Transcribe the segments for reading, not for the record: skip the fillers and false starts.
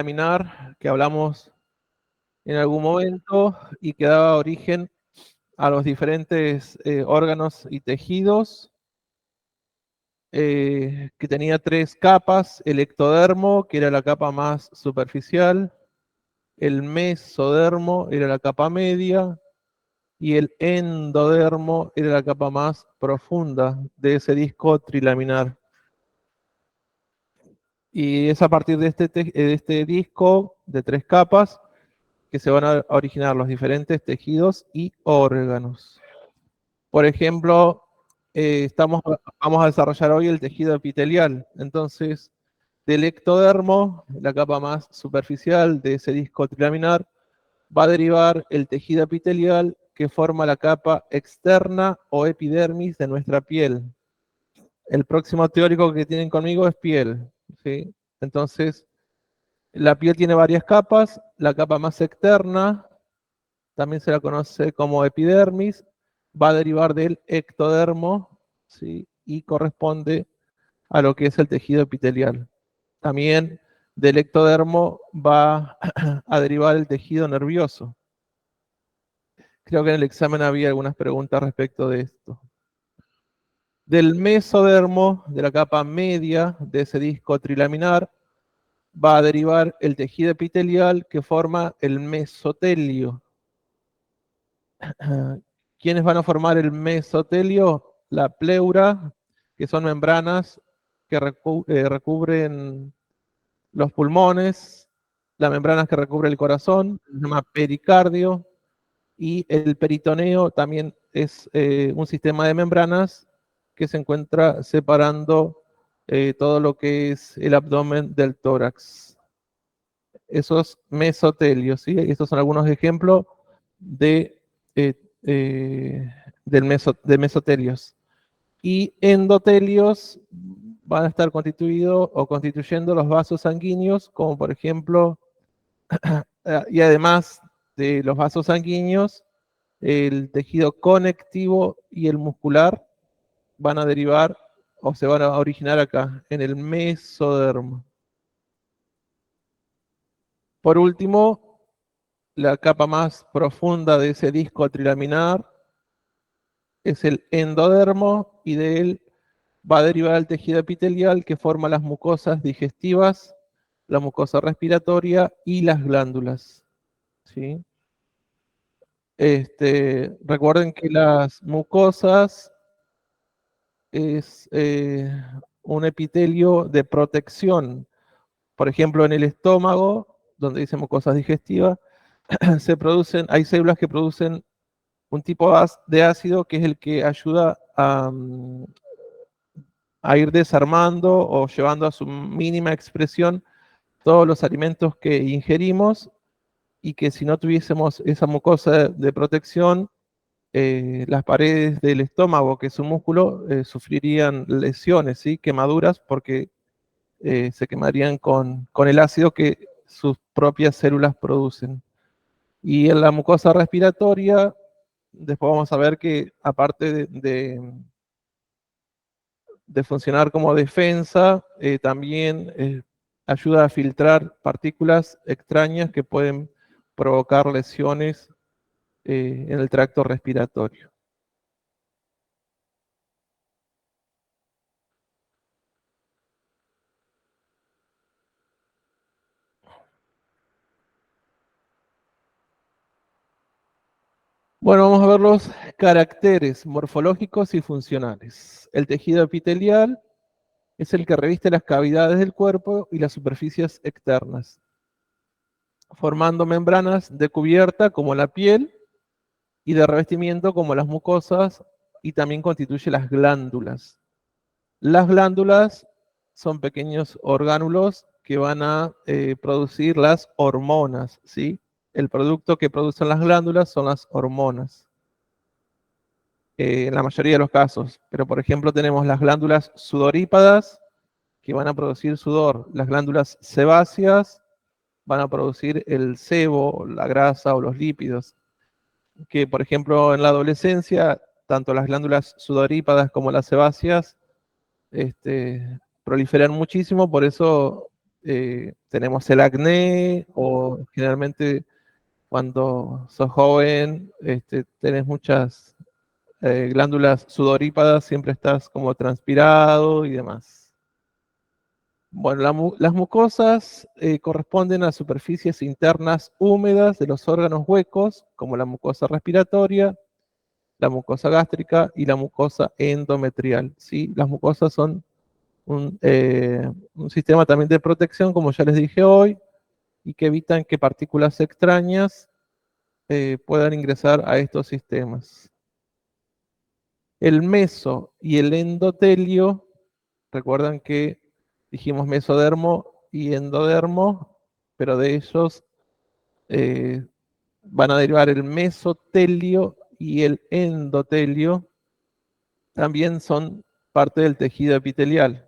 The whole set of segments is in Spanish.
laminar que hablamos en algún momento y que daba origen a los diferentes órganos y tejidos, que tenía 3 capas: el ectodermo, que era la capa más superficial; el mesodermo era la capa media; y el endodermo era la capa más profunda de ese disco trilaminar. Y es a partir de este disco de 3 capas que se van a originar los diferentes tejidos y órganos. Por ejemplo, vamos a desarrollar hoy el tejido epitelial. Entonces, del ectodermo, la capa más superficial de ese disco trilaminar, va a derivar el tejido epitelial que forma la capa externa o epidermis de nuestra piel. El próximo teórico que tienen conmigo es piel, ¿sí? Entonces, la piel tiene varias capas. La capa más externa también se la conoce como epidermis, va a derivar del ectodermo, ¿sí? Y corresponde a lo que es el tejido epitelial. También del ectodermo va a derivar el tejido nervioso. Creo que en el examen había algunas preguntas respecto de esto. Del mesodermo, de la capa media de ese disco trilaminar, va a derivar el tejido epitelial que forma el mesotelio. ¿Quiénes van a formar el mesotelio? La pleura, que son membranas que recubren los pulmones; las membranas que recubren el corazón, se llama pericardio; y el peritoneo también es un sistema de membranas que se encuentra separando todo lo que es el abdomen del tórax. Esos mesotelios, ¿sí? Estos son algunos ejemplos de, eh, de mesotelios. Y endotelios van a estar constituidos o constituyendo los vasos sanguíneos, como por ejemplo, y además de los vasos sanguíneos, el tejido conectivo y el muscular van a derivar o se van a originar acá, en el mesodermo. Por último, la capa más profunda de ese disco trilaminar es el endodermo, y de él va a derivar el tejido epitelial que forma las mucosas digestivas, la mucosa respiratoria y las glándulas, ¿sí? Recuerden que las mucosas es un epitelio de protección. Por ejemplo, en el estómago, donde dice mucosas digestivas, hay células que producen un tipo de ácido que es el que ayuda a ir desarmando o llevando a su mínima expresión todos los alimentos que ingerimos, y que si no tuviésemos esa mucosa de protección, las paredes del estómago, que es un músculo, sufrirían lesiones, ¿sí? Quemaduras, porque se quemarían con el ácido que sus propias células producen. Y en la mucosa respiratoria, después vamos a ver que aparte de funcionar como defensa, también ayuda a filtrar partículas extrañas que pueden provocar lesiones en el tracto respiratorio. Bueno, vamos a ver los caracteres morfológicos y funcionales. El tejido epitelial es el que reviste las cavidades del cuerpo y las superficies externas, formando membranas de cubierta como la piel y de revestimiento como las mucosas, y también constituye las glándulas. Las glándulas son pequeños orgánulos que van a producir las hormonas, ¿sí? El producto que producen las glándulas son las hormonas, en la mayoría de los casos. Pero por ejemplo tenemos las glándulas sudorípadas, que van a producir sudor; las glándulas sebáceas van a producir el sebo, la grasa o los lípidos, que por ejemplo en la adolescencia, tanto las glándulas sudorípadas como las sebáceas proliferan muchísimo, por eso tenemos el acné o generalmente cuando sos joven tenés muchas glándulas sudorípadas, siempre estás como transpirado y demás. Bueno, las mucosas corresponden a superficies internas húmedas de los órganos huecos, como la mucosa respiratoria, la mucosa gástrica y la mucosa endometrial. ¿Sí? Las mucosas son un sistema también de protección, como ya les dije hoy, y que evitan que partículas extrañas puedan ingresar a estos sistemas. El meso y el endotelio, recuerdan que dijimos mesodermo y endodermo, pero de ellos eh, van a derivar el mesotelio y el endotelio, también son parte del tejido epitelial.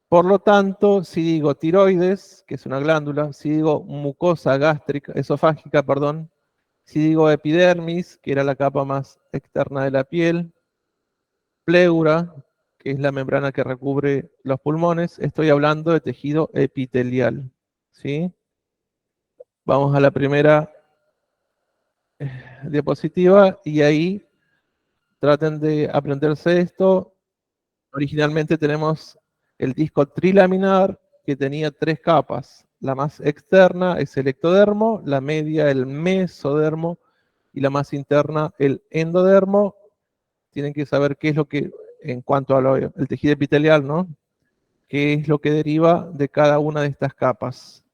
Por lo tanto, si digo tiroides, que es una glándula, si digo mucosa gástrica, esofágica, perdón, si digo epidermis, que era la capa más externa de la piel, pleura, que es la membrana que recubre los pulmones, estoy hablando de tejido epitelial. ¿Sí? Vamos a la primera diapositiva y ahí traten de aprenderse esto. Originalmente tenemos el disco trilaminar que tenía tres capas. La más externa es el ectodermo, la media el mesodermo y la más interna el endodermo. Tienen que saber qué es lo que, en cuanto al tejido epitelial, ¿no? Qué es lo que deriva de cada una de estas capas.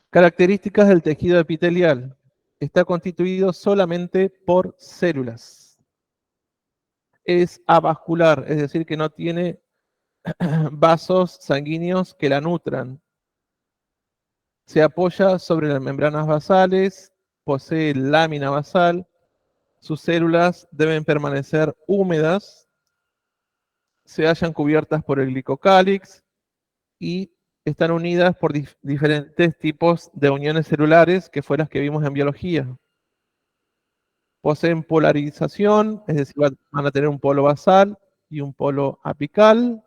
Características del tejido epitelial. Está constituido solamente por células. Es avascular, es decir, que no tiene vasos sanguíneos que la nutran. Se apoya sobre las membranas basales, posee lámina basal, sus células deben permanecer húmedas, se hallan cubiertas por el glicocálix y están unidas por diferentes tipos de uniones celulares que fue las que vimos en biología. Poseen polarización, es decir, van a tener un polo basal y un polo apical.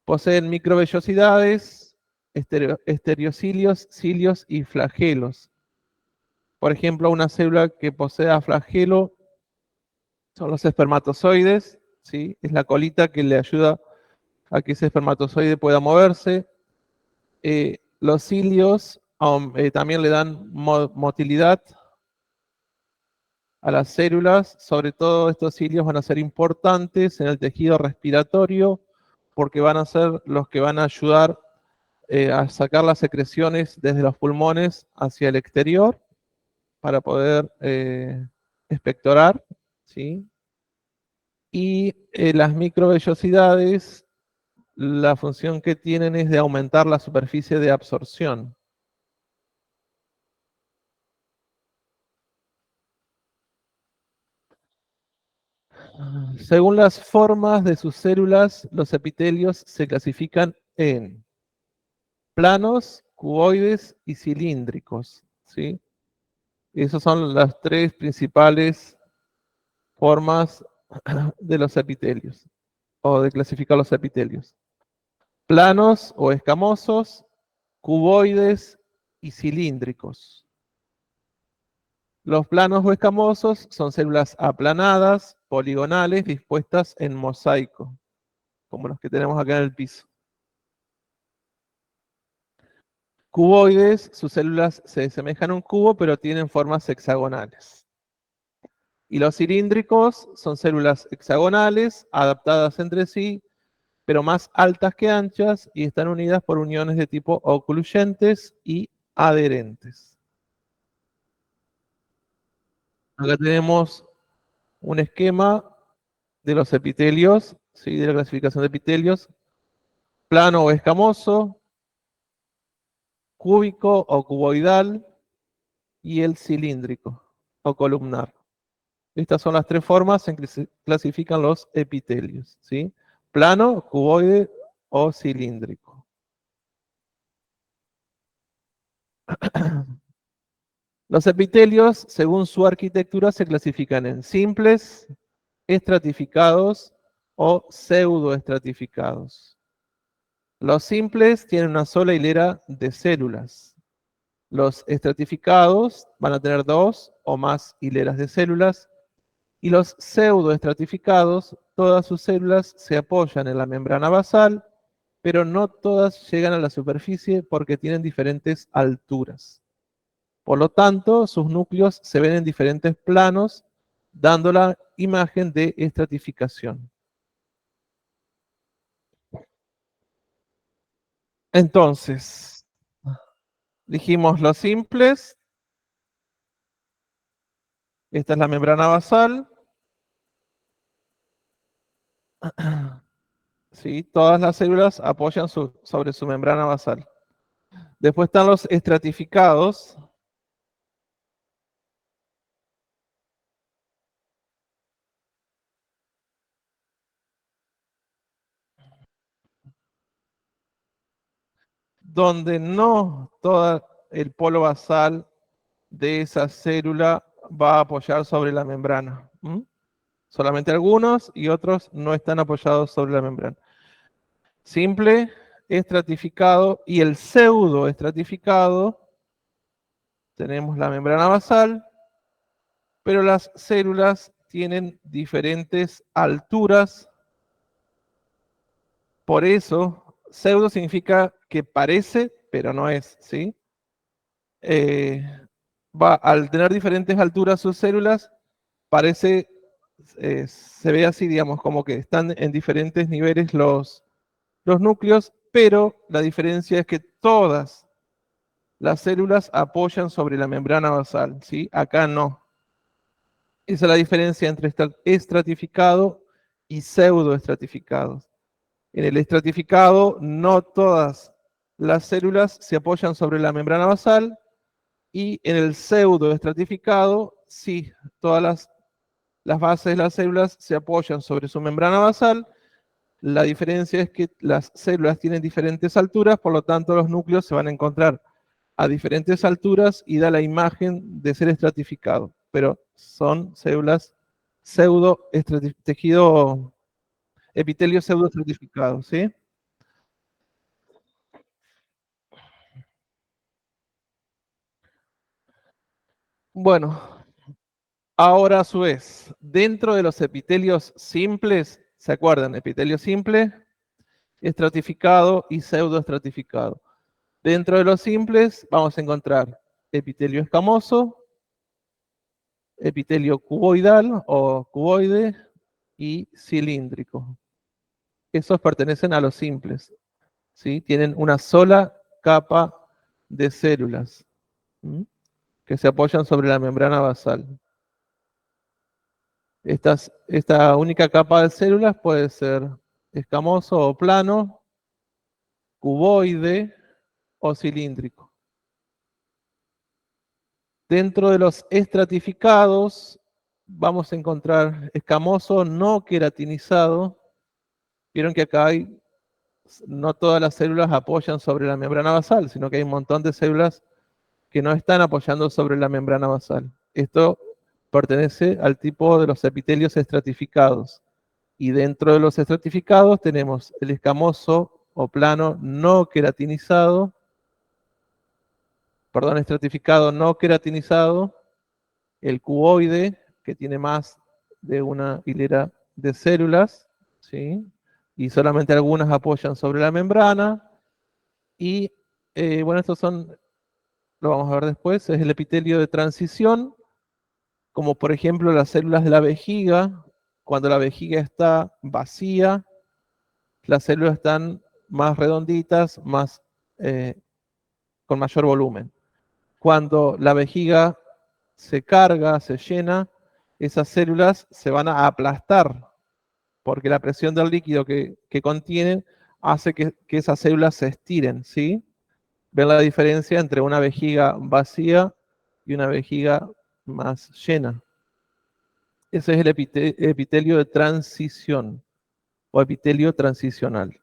Poseen microvellosidades, estereocilios, cilios y flagelos. Por ejemplo, una célula que posea flagelo son los espermatozoides, ¿sí? Es la colita que le ayuda a que ese espermatozoide pueda moverse. Los cilios también le dan motilidad a las células, sobre todo estos cilios van a ser importantes en el tejido respiratorio porque van a ser los que van a ayudar a sacar las secreciones desde los pulmones hacia el exterior para poder expectorar, ¿sí? Y las microvellosidades, la función que tienen es de aumentar la superficie de absorción. Según las formas de sus células, los epitelios se clasifican en planos, cuboides y cilíndricos, ¿sí? Esas son las tres principales formas de los epitelios, o de clasificar los epitelios. Planos o escamosos, cuboides y cilíndricos. Los planos o escamosos son células aplanadas, poligonales, dispuestas en mosaico, como los que tenemos acá en el piso. Cuboides, sus células se asemejan a un cubo, pero tienen formas hexagonales. Y los cilíndricos son células hexagonales, adaptadas entre sí, pero más altas que anchas, y están unidas por uniones de tipo ocluyentes y adherentes. Acá tenemos un esquema de los epitelios, ¿sí? De la clasificación de epitelios: plano o escamoso, cúbico o cuboidal, y el cilíndrico o columnar. Estas son las tres formas en que se clasifican los epitelios, ¿sí? Plano, cuboide o cilíndrico. Los epitelios, según su arquitectura, se clasifican en simples, estratificados o pseudoestratificados. Los simples tienen una sola hilera de células. Los estratificados van a tener 2 o más hileras de células. Y los pseudoestratificados, todas sus células se apoyan en la membrana basal, pero no todas llegan a la superficie porque tienen diferentes alturas. Por lo tanto, sus núcleos se ven en diferentes planos, dando la imagen de estratificación. Entonces, dijimos los simples. Esta es la membrana basal. ¿Sí? Todas las células apoyan sobre su membrana basal. Después están los estratificados. Donde no todo el polo basal de esa célula va a apoyar sobre la membrana. Solamente algunos y otros no están apoyados sobre la membrana. Simple, estratificado y el pseudo estratificado. Tenemos la membrana basal, pero las células tienen diferentes alturas. Por eso, pseudo significa que parece, pero no es, ¿sí? Al tener diferentes alturas sus células, parece, se ve así, digamos, como que están en diferentes niveles los núcleos, pero la diferencia es que todas las células apoyan sobre la membrana basal, ¿sí? Acá no. Esa es la diferencia entre estratificado y pseudoestratificado. En el estratificado, no todas las células se apoyan sobre la membrana basal, y en el pseudoestratificado, sí, todas las bases de las células se apoyan sobre su membrana basal. La diferencia es que las células tienen diferentes alturas, por lo tanto los núcleos se van a encontrar a diferentes alturas y da la imagen de ser estratificado, pero son células tejido epitelio pseudoestratificado, ¿sí? Bueno, ahora a su vez, dentro de los epitelios simples, ¿se acuerdan? Epitelio simple, estratificado y pseudoestratificado. Dentro de los simples vamos a encontrar epitelio escamoso, epitelio cuboidal o cuboide y cilíndrico. Esos pertenecen a los simples, ¿sí? Tienen una sola capa de células, ¿sí? Que se apoyan sobre la membrana basal. Esta única capa de células puede ser escamoso o plano, cuboide o cilíndrico. Dentro de los estratificados vamos a encontrar escamoso no queratinizado. Vieron que acá no todas las células apoyan sobre la membrana basal, sino que hay un montón de células que no están apoyando sobre la membrana basal. Esto pertenece al tipo de los epitelios estratificados. Y dentro de los estratificados tenemos el escamoso o plano no queratinizado, perdón, estratificado no queratinizado, el cuboide, que tiene más de una hilera de células, ¿sí? Y solamente algunas apoyan sobre la membrana. Y bueno, estos son, lo vamos a ver después, es el epitelio de transición, como por ejemplo las células de la vejiga. Cuando la vejiga está vacía, las células están más redonditas, eh, con mayor volumen. Cuando la vejiga se carga, se llena, esas células se van a aplastar, porque la presión del líquido que contienen hace que esas células se estiren, ¿sí? ¿Ven la diferencia entre una vejiga vacía y una vejiga más llena? Ese es el epitelio de transición o epitelio transicional.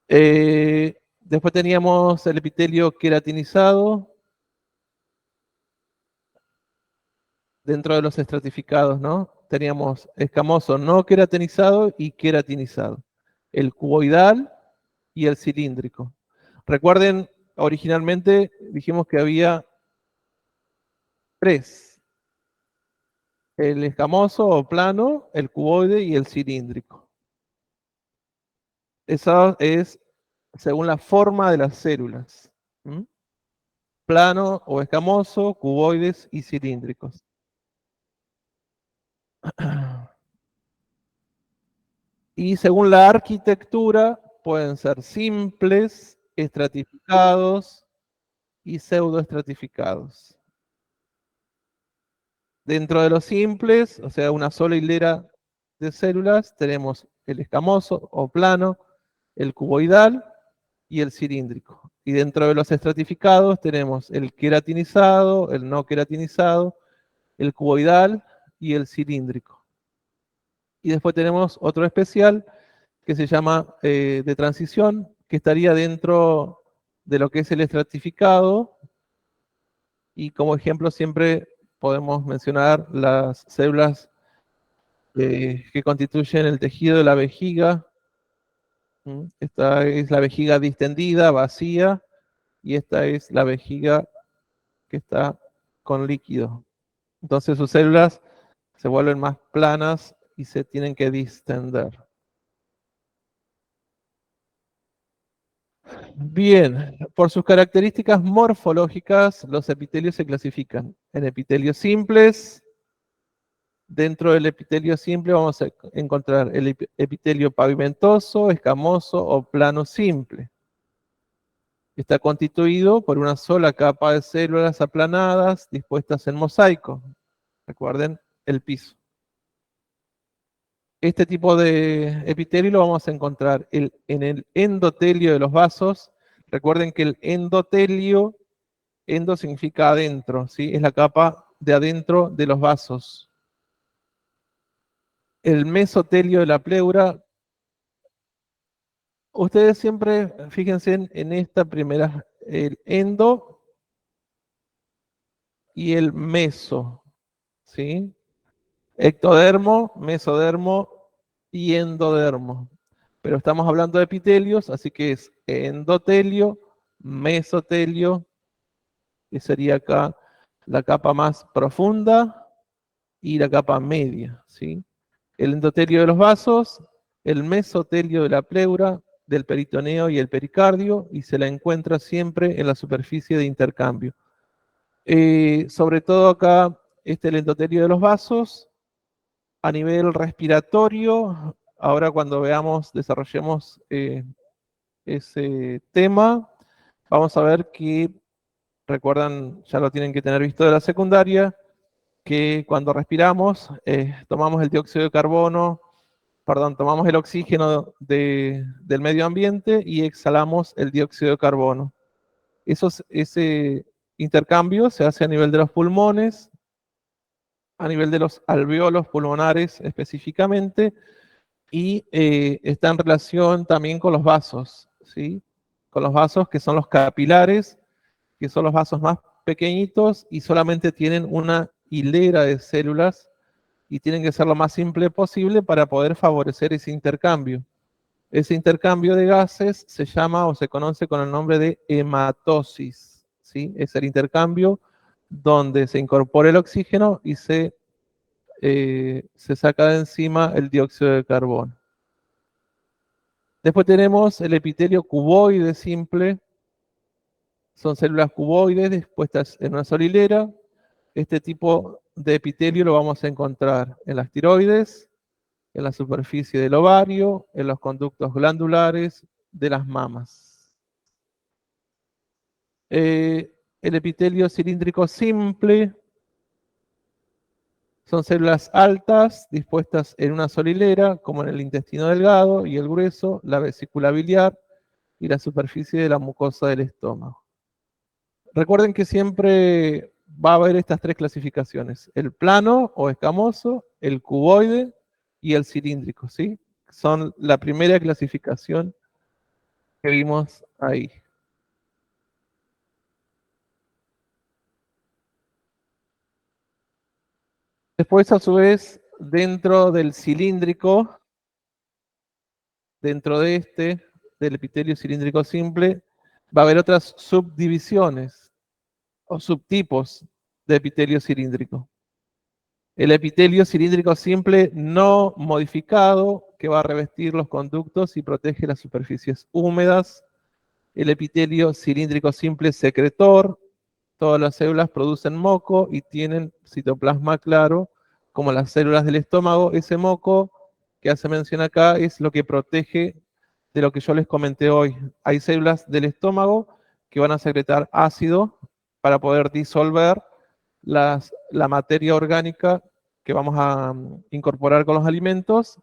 Después teníamos el epitelio queratinizado dentro de los estratificados, ¿no? teníamos escamoso no queratinizado y queratinizado. El cuboidal y el cilíndrico. Recuerden, originalmente dijimos que había tres: el escamoso o plano, el cuboide y el cilíndrico. Eso es según la forma de las células. ¿Mm? Plano o escamoso, cuboides y cilíndricos. Y según la arquitectura, pueden ser simples, estratificados y pseudoestratificados. Dentro de los simples, o sea, una sola hilera de células, tenemos el escamoso o plano, el cuboidal y el cilíndrico. Y dentro de los estratificados tenemos el queratinizado, el no queratinizado, el cuboidal y el cilíndrico. Y después tenemos otro especial que se llama de transición, que estaría dentro de lo que es el estratificado. Y como ejemplo siempre podemos mencionar las células que constituyen el tejido de la vejiga. Esta es la vejiga distendida, vacía, y esta es la vejiga que está con líquido. Entonces sus células se vuelven más planas y se tienen que distender. Bien, por sus características morfológicas, los epitelios se clasifican en epitelios simples. Dentro del epitelio simple vamos a encontrar el epitelio pavimentoso, escamoso o plano simple. Está constituido por una sola capa de células aplanadas dispuestas en mosaico. Recuerden el piso. Este tipo de epitelio lo vamos a encontrar en el endotelio de los vasos. Recuerden que el endotelio, endo significa adentro, ¿sí? Es la capa de adentro de los vasos. El mesotelio de la pleura. Ustedes siempre fíjense en esta primera, el endo y el meso, ¿sí? Ectodermo, mesodermo y endodermo. Pero estamos hablando de epitelios, así que es endotelio, mesotelio, que sería acá la capa más profunda, y la capa media, ¿sí? El endotelio de los vasos, el mesotelio de la pleura, del peritoneo y el pericardio, y se la encuentra siempre en la superficie de intercambio. Sobre todo acá, el endotelio de los vasos. A nivel respiratorio, ahora cuando veamos, desarrollemos ese tema, vamos a ver que, recuerdan, ya lo tienen que tener visto de la secundaria, que cuando respiramos, tomamos el dióxido de carbono, perdón, tomamos el oxígeno del medio ambiente y exhalamos el dióxido de carbono. Ese intercambio se hace a nivel de los pulmones, a nivel de los alveolos pulmonares específicamente, y está en relación también con los vasos, ¿sí? Con los vasos que son los capilares, que son los vasos más pequeñitos y solamente tienen una hilera de células y tienen que ser lo más simple posible para poder favorecer ese intercambio. Ese intercambio de gases se llama o se conoce con el nombre de hematosis, ¿sí? Es el intercambio donde se incorpora el oxígeno y se saca de encima el dióxido de carbono. Después tenemos el epitelio cuboide simple. Son células cuboides dispuestas en una sola hilera. Este tipo de epitelio lo vamos a encontrar en las tiroides, en la superficie del ovario, en los conductos glandulares de las mamas. El epitelio cilíndrico simple son células altas dispuestas en una sola hilera, como en el intestino delgado y el grueso, la vesícula biliar y la superficie de la mucosa del estómago. Recuerden que siempre va a haber estas tres clasificaciones: el plano o escamoso, el cuboide y el cilíndrico, ¿sí? Son la primera clasificación que vimos ahí. Después, a su vez, dentro del cilíndrico, dentro del epitelio cilíndrico simple, va a haber otras subdivisiones o subtipos de epitelio cilíndrico. El epitelio cilíndrico simple no modificado, que va a revestir los conductos y protege las superficies húmedas. El epitelio cilíndrico simple secretor, todas las células producen moco y tienen citoplasma claro, como las células del estómago. Ese moco que hace mención acá es lo que protege de lo que yo les comenté hoy. Hay células del estómago que van a secretar ácido para poder disolver la materia orgánica que vamos a incorporar con los alimentos.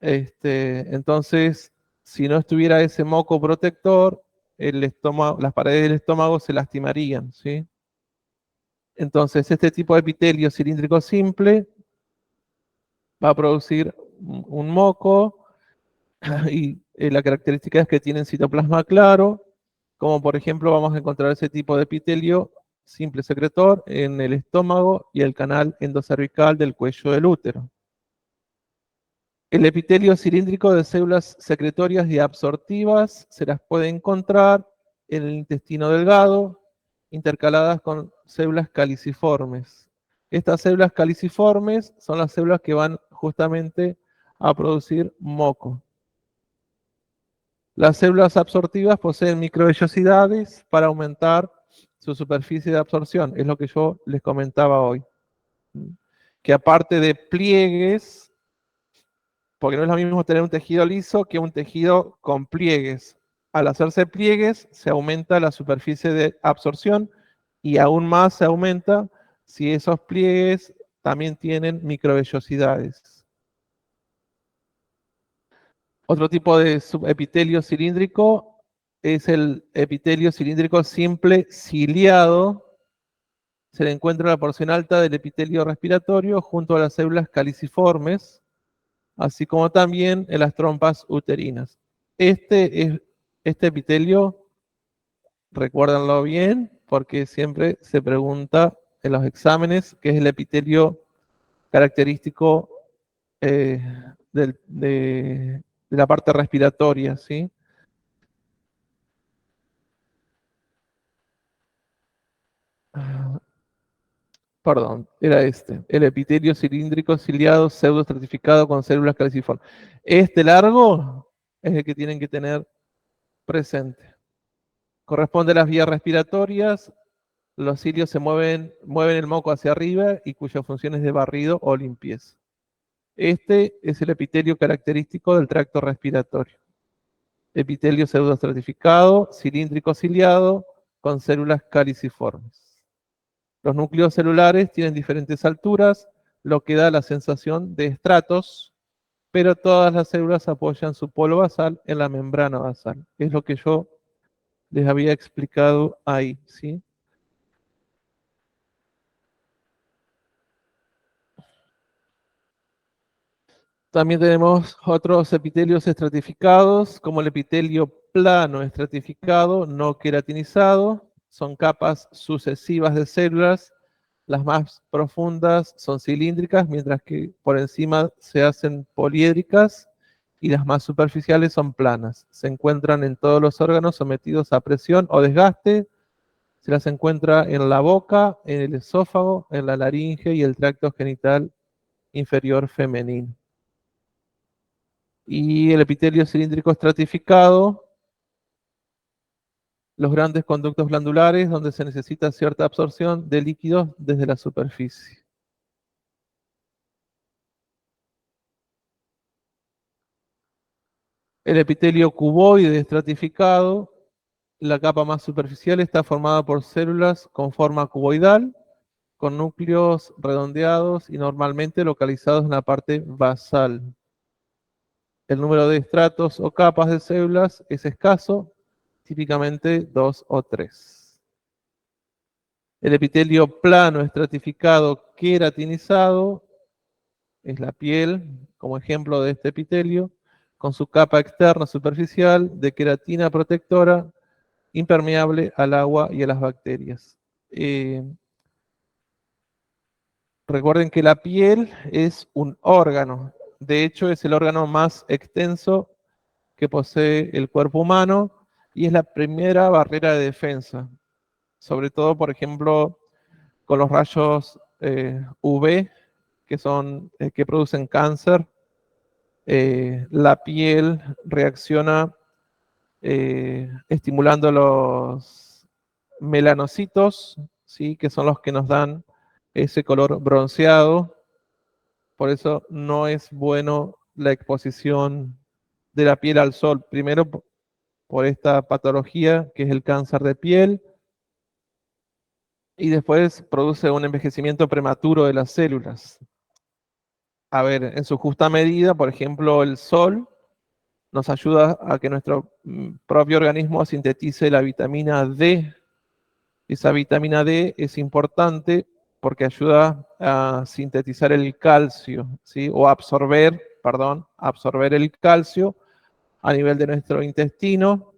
Entonces, si no estuviera ese moco protector, el estómago, las paredes del estómago se lastimarían, ¿sí? Entonces, este tipo de epitelio cilíndrico simple va a producir un moco y la característica es que tienen citoplasma claro, como por ejemplo vamos a encontrar ese tipo de epitelio simple secretor en el estómago y el canal endocervical del cuello del útero. El epitelio cilíndrico de células secretorias y absortivas se las puede encontrar en el intestino delgado, intercaladas con células caliciformes. Estas células caliciformes son las células que van justamente a producir moco. Las células absortivas poseen microvellosidades para aumentar su superficie de absorción, es lo que yo les comentaba hoy. Que aparte de pliegues, porque no es lo mismo tener un tejido liso que un tejido con pliegues. Al hacerse pliegues, se aumenta la superficie de absorción y aún más se aumenta si esos pliegues también tienen microvellosidades. Otro tipo de subepitelio cilíndrico es el epitelio cilíndrico simple ciliado. Se le encuentra la porción alta del epitelio respiratorio junto a las células caliciformes, así como también en las trompas uterinas. Este epitelio, recuérdenlo bien, porque siempre se pregunta en los exámenes qué es el epitelio característico eh, de la parte respiratoria, ¿sí? Perdón, era el epitelio cilíndrico ciliado pseudoestratificado con células caliciformes. Este largo es el que tienen que tener presente. Corresponde a las vías respiratorias, los cilios mueven el moco hacia arriba y cuya función es de barrido o limpieza. Este es el epitelio característico del tracto respiratorio. Epitelio pseudoestratificado, cilíndrico ciliado, con células caliciformes. Los núcleos celulares tienen diferentes alturas, lo que da la sensación de estratos, pero todas las células apoyan su polo basal en la membrana basal. Es lo que yo les había explicado ahí, ¿sí? También tenemos otros epitelios estratificados, como el epitelio plano estratificado, no queratinizado. Son capas sucesivas de células. Las más profundas son cilíndricas, mientras que por encima se hacen poliédricas, y las más superficiales son planas. Se encuentran en todos los órganos sometidos a presión o desgaste. Se las encuentra en la boca, en el esófago, en la laringe y el tracto genital inferior femenino. Y el epitelio cilíndrico estratificado, los grandes conductos glandulares donde se necesita cierta absorción de líquidos desde la superficie. El epitelio cuboide estratificado, la capa más superficial, está formada por células con forma cuboidal, con núcleos redondeados y normalmente localizados en la parte basal. El número de estratos o capas de células es escaso, típicamente 2 o 3. El epitelio plano estratificado queratinizado es la piel, como ejemplo de este epitelio, con su capa externa superficial de queratina protectora, impermeable al agua y a las bacterias. Recuerden que la piel es un órgano. De hecho, es el órgano más extenso que posee el cuerpo humano y es la primera barrera de defensa. Sobre todo, por ejemplo, con los rayos UV, que producen cáncer. La piel reacciona estimulando los melanocitos, ¿sí? Que son los que nos dan ese color bronceado. Por eso no es bueno la exposición de la piel al sol. Primero por esta patología que es el cáncer de piel y después produce un envejecimiento prematuro de las células. A ver, en su justa medida, por ejemplo, el sol nos ayuda a que nuestro propio organismo sintetice la vitamina D. Esa vitamina D es importante porque ayuda a sintetizar el calcio, ¿sí? O absorber, perdón, absorber el calcio a nivel de nuestro intestino.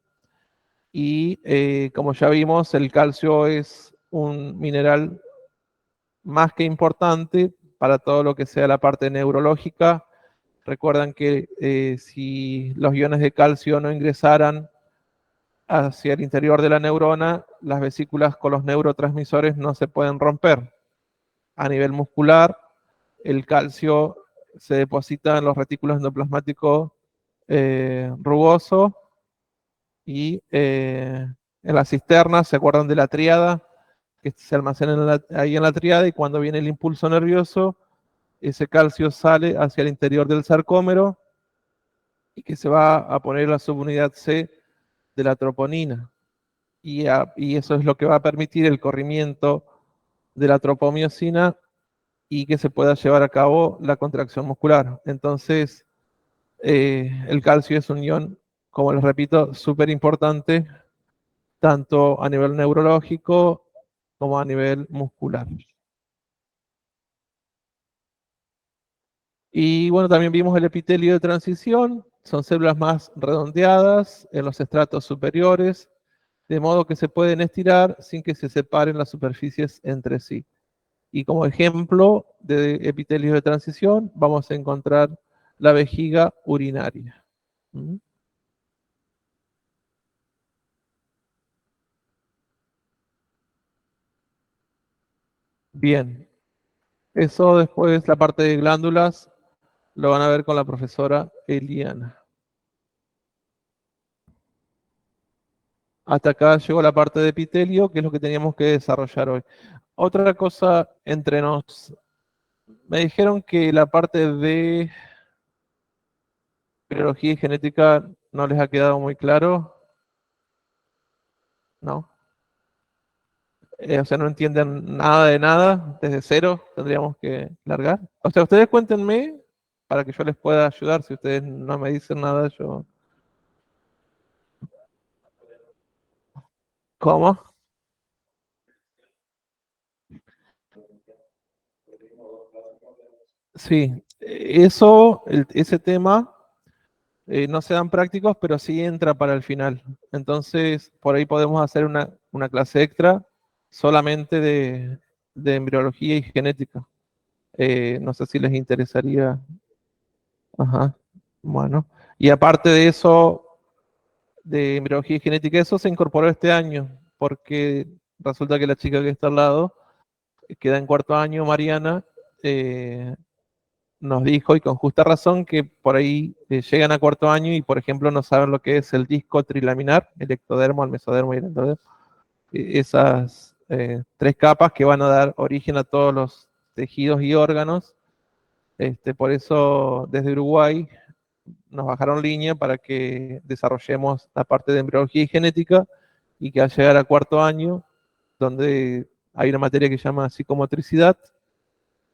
Y como ya vimos, el calcio es un mineral más que importante para todo lo que sea la parte neurológica. Recuerdan que si los iones de calcio no ingresaran hacia el interior de la neurona, las vesículas con los neurotransmisores no se pueden romper. A nivel muscular, el calcio se deposita en los retículos endoplasmáticos rugosos y en las cisternas, ¿se acuerdan de la tríada? Que se almacena ahí en la tríada y cuando viene el impulso nervioso, ese calcio sale hacia el interior del sarcómero y que se va a poner la subunidad C de la troponina. Y eso es lo que va a permitir el corrimiento de la tropomiosina y que se pueda llevar a cabo la contracción muscular. Entonces, el calcio es un ion, como les repito, súper importante, tanto a nivel neurológico como a nivel muscular. Y bueno, también vimos el epitelio de transición, son células más redondeadas en los estratos superiores, de modo que se pueden estirar sin que se separen las superficies entre sí. Y como ejemplo de epitelio de transición, vamos a encontrar la vejiga urinaria. ¿Mm? Bien, eso después, la parte de glándulas, lo van a ver con la profesora Eliana. Hasta acá llegó la parte de epitelio, que es lo que teníamos que desarrollar hoy. Otra cosa entre nos, me dijeron que la parte de biología y genética no les ha quedado muy claro, ¿no? O sea, no entienden nada de nada, desde cero tendríamos que largar. O sea, ustedes cuéntenme para que yo les pueda ayudar. Si ustedes no me dicen nada, yo... ¿Cómo? Sí, ese tema no se dan prácticos, pero sí entra para el final. Entonces, por ahí podemos hacer una clase extra solamente de embriología y genética. No sé si les interesaría. Ajá, bueno. Y aparte de eso, de embriología y genética, eso se incorporó este año, porque resulta que la chica que está al lado, que queda en cuarto año, Mariana, eh, nos dijo, y con justa razón, que por ahí llegan a cuarto año y, por ejemplo, no saben lo que es el disco trilaminar, el ectodermo, el mesodermo y el endodermo. Esas tres capas que van a dar origen a todos los tejidos y órganos. Por eso, desde Uruguay, nos bajaron línea para que desarrollemos la parte de embriología y genética y que al llegar a cuarto año, donde hay una materia que se llama psicomotricidad,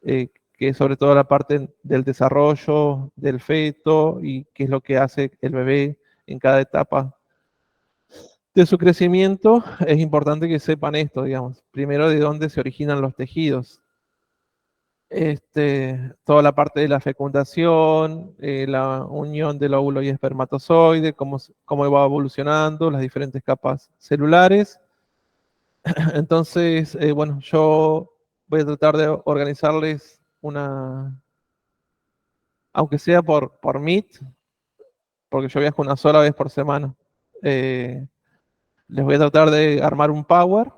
que es sobre todo la parte del desarrollo del feto y qué es lo que hace el bebé en cada etapa de su crecimiento, es importante que sepan esto, digamos. Primero, de dónde se originan los tejidos. Toda la parte de la fecundación, la unión del óvulo y espermatozoide, cómo va evolucionando, las diferentes capas celulares. Entonces, bueno, yo voy a tratar de organizarles una, aunque sea por Meet, porque yo viajo una sola vez por semana. Eh, Les voy a tratar de armar un Power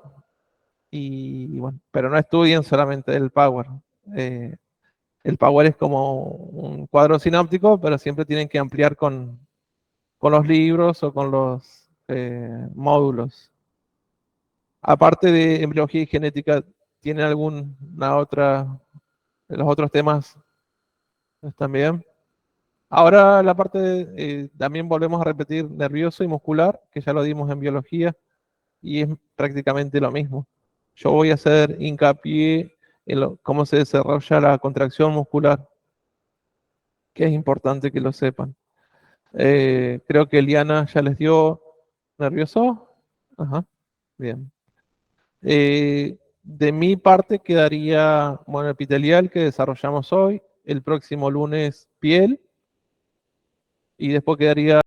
y bueno, pero no estudien solamente el Power. Eh, el Power es como un cuadro sináptico, pero siempre tienen que ampliar con los libros o con los módulos. Aparte de embriología y genética, ¿tienen alguna otra de los otros temas también? Ahora la parte también volvemos a repetir nervioso y muscular, que ya lo dimos en biología, y es prácticamente lo mismo. Yo voy a hacer hincapié en cómo se desarrolla la contracción muscular, que es importante que lo sepan. Creo que Eliana ya les dio nervioso. Ajá, bien. De mi parte quedaría, bueno, epitelial que desarrollamos hoy, el próximo lunes piel, y después quedaría